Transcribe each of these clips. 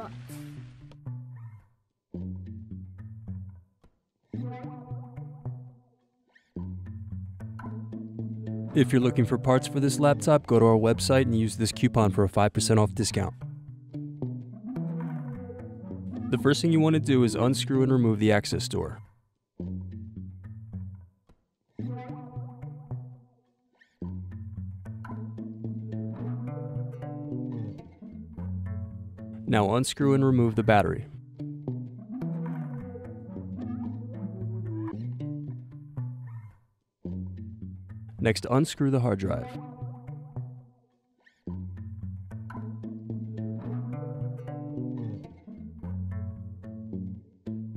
spot. If you're looking for parts for this laptop, go to our website and use this coupon for a 5% off discount. The first thing you want to do is unscrew and remove the access door. Now unscrew and remove the battery. Next, unscrew the hard drive.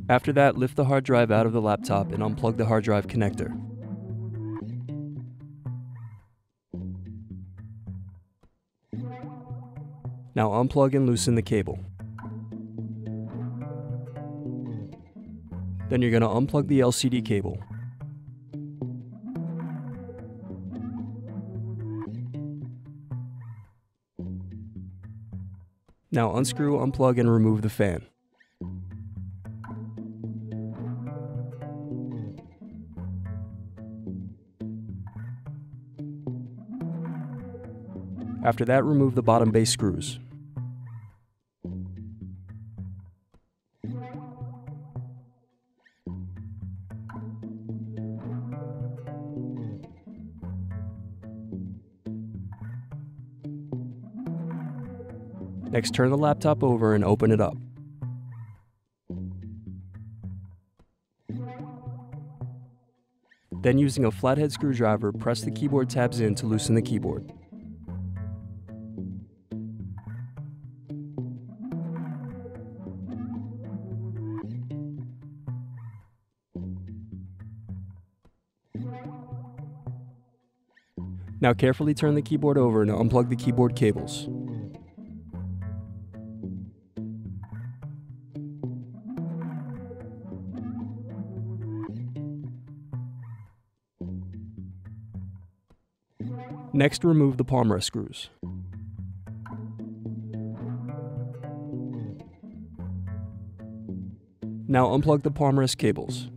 After that, lift the hard drive out of the laptop and unplug the hard drive connector. Now unplug and loosen the cable. Then you're going to unplug the LCD cable. Now unscrew, unplug, and remove the fan. After that, remove the bottom base screws. Next, turn the laptop over and open it up. Then, using a flathead screwdriver, press the keyboard tabs in to loosen the keyboard. Now carefully turn the keyboard over and unplug the keyboard cables. Next, remove the palmrest screws. Now unplug the palmrest cables.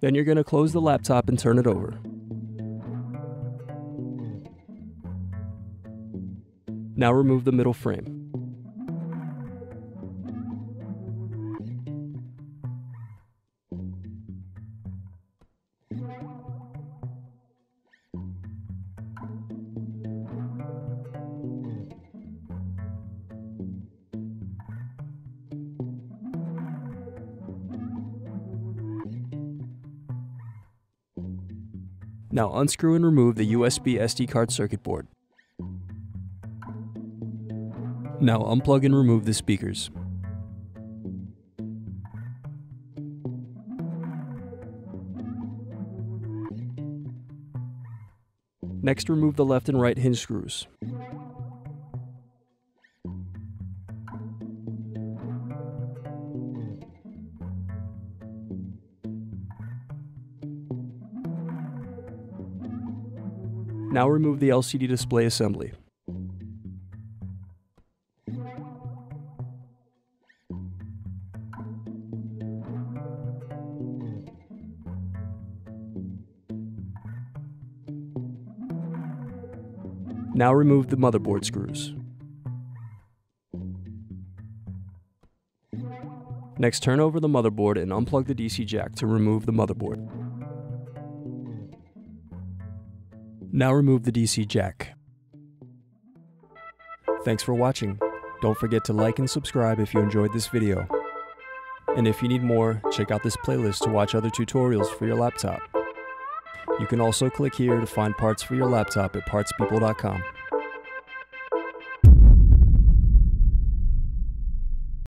Then you're going to close the laptop and turn it over. Now remove the middle frame. Now unscrew and remove the USB SD card circuit board. Now unplug and remove the speakers. Next, remove the left and right hinge screws. Now remove the LCD display assembly. Now remove the motherboard screws. Next, turn over the motherboard and unplug the DC jack to remove the motherboard. Now remove the DC jack. Thanks for watching. Don't forget to like and subscribe if you enjoyed this video. And if you need more, check out this playlist to watch other tutorials for your laptop. You can also click here to find parts for your laptop at partspeople.com.